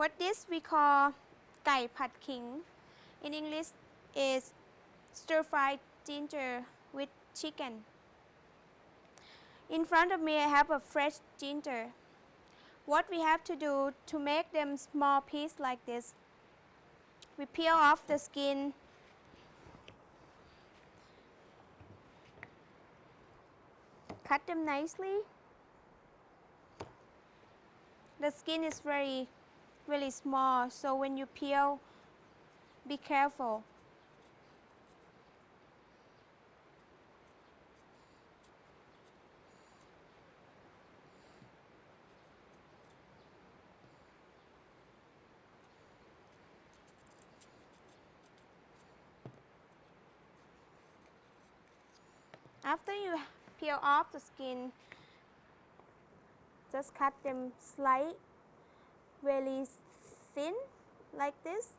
What this we call Gai Pad King. In English is stir-fried ginger with chicken. In front of me I have a fresh ginger. What we have to do to make them small piece like this, we peel off the skin, cut them nicely. The skin is really small, so when you peel, be careful. After you peel off the skin, just cut them slight, really thin, like this.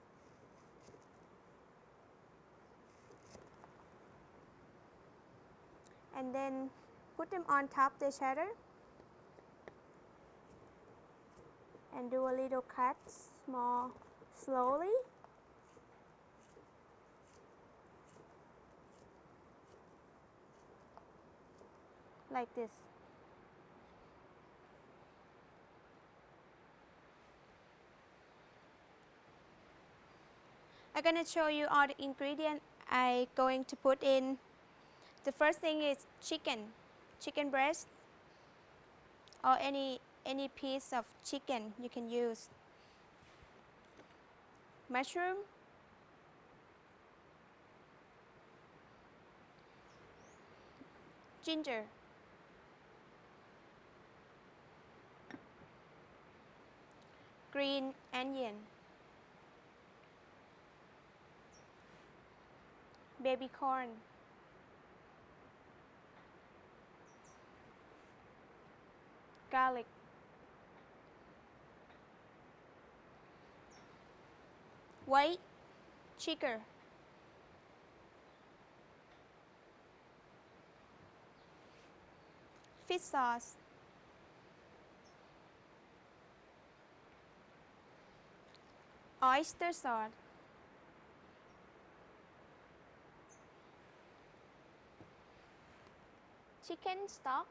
And then put them on top of each other. And do a little cut, small, slowly. Like this. I'm going to show you all the ingredients I'm going to put in. The first thing is chicken breast, or any piece of chicken you can use. Mushroom, ginger, green onion, baby corn, garlic, white chicken, fish sauce, oyster sauce, chicken stock,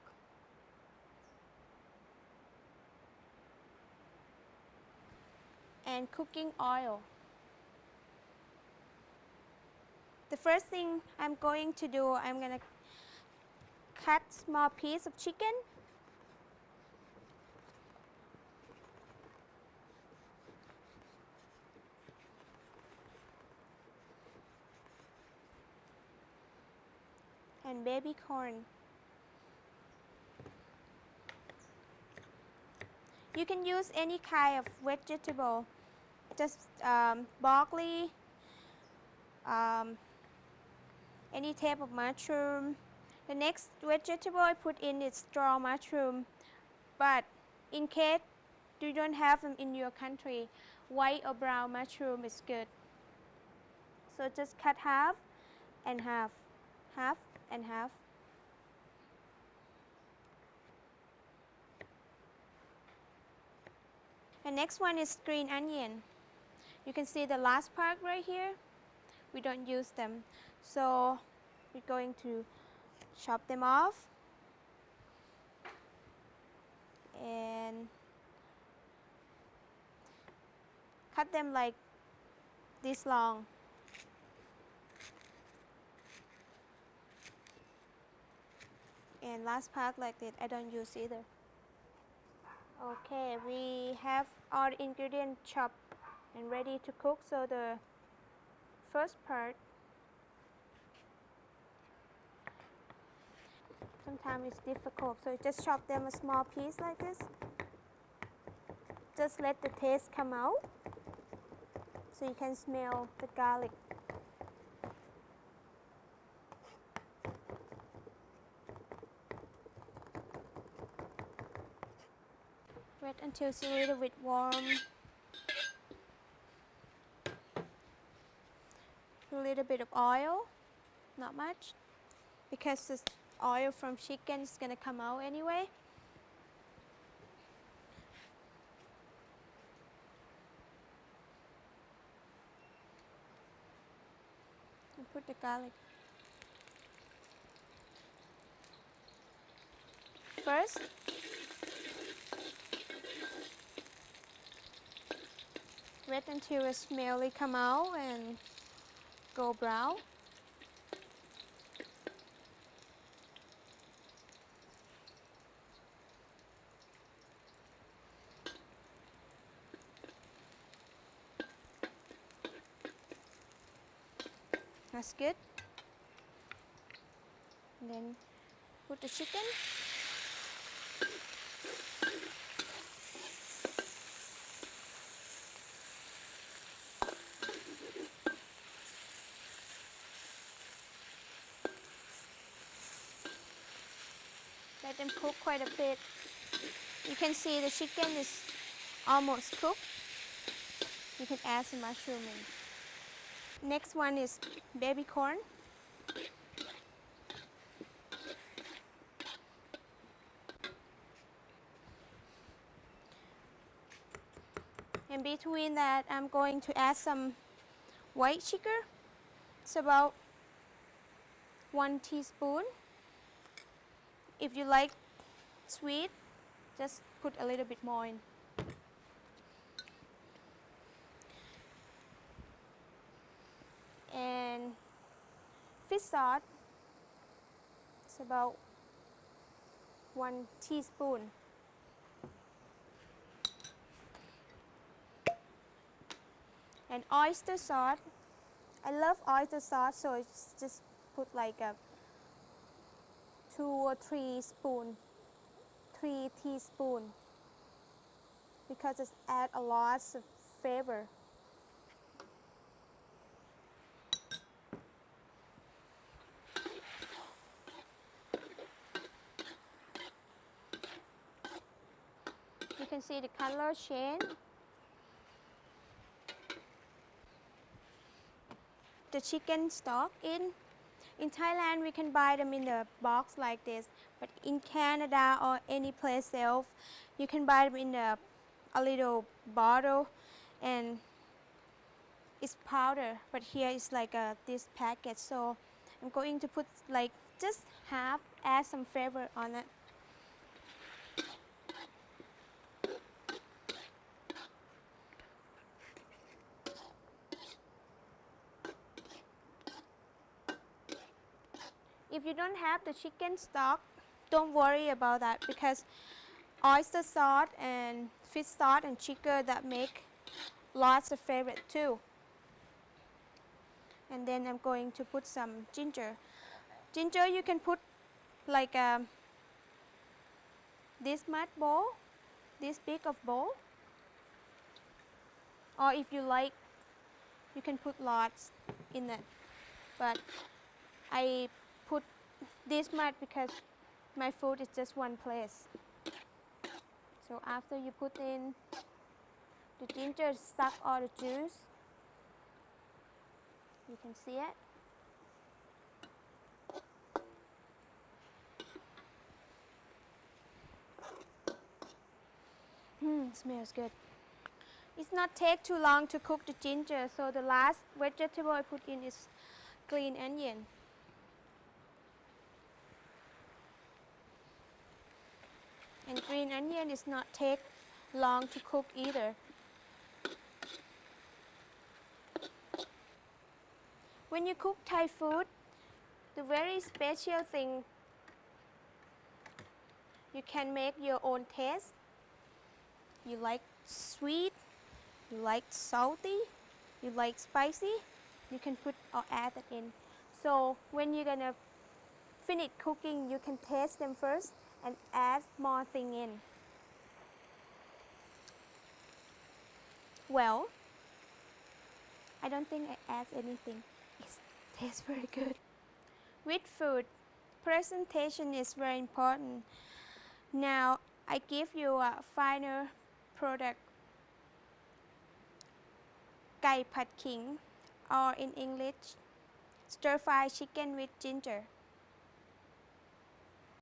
and cooking oil. The first thing I'm going to do, I'm going to cut small piece of chicken. And baby corn. You can use any kind of vegetable, just broccoli, any type of mushroom. The next vegetable I put in is straw mushroom, but in case you don't have them in your country, white or brown mushroom is good. So just cut half and half, half and half. The next one is green onion. You can see the last part right here. We don't use them. So we're going to chop them off and cut them like this long. And last part like that, I don't use either. Okay, we have all the ingredients chopped and ready to cook. So the first part, sometimes it's difficult, so just chop them a small piece like this. Just let the taste come out so you can smell the garlic. Wait until it's a little bit warm. A little bit of oil, not much, because the oil from chicken is going to come out anyway. Put the garlic. First, wait until the smelly come out and go brown. That's good. And then put the chicken. Let them cook quite a bit. You can see the chicken is almost cooked. You can add some mushroom in. Next one is baby corn. In between that, I'm going to add some white sugar. It's about 1 teaspoon. If you like sweet, just put a little bit more in. And fish sauce, it's about 1 teaspoon. And oyster sauce, I love oyster sauce, so it's just put like a 2 or 3 teaspoons, because it adds a lot of flavor. You can see the color change. The chicken stock in Thailand we can buy them in a box like this, but in Canada or any place else you can buy them in a little bottle and it's powder, but here it's like this packet, so I'm going to put like just half, add some flavor on it. If you don't have the chicken stock, don't worry about that, because oyster sauce and fish sauce and chicken that make lots of flavor too. And then I'm going to put some ginger. Ginger you can put like this much bowl, this big of bowl, or if you like, you can put lots in it. But I put this much because my food is just one place. So after you put in the ginger, suck all the juice. You can see it. Smells good. It's not take too long to cook the ginger, so the last vegetable I put in is green onion. And green onion is not take long to cook either. When you cook Thai food, the very special thing, you can make your own taste. You like sweet, you like salty, you like spicy, you can put or add it in. So when you're gonna finish cooking, you can taste them first and add more thing in. Well, I don't think I add anything. It tastes very good. With food, presentation is very important. Now I give you a final product. Gai Pad King, or in English, stir-fried chicken with ginger.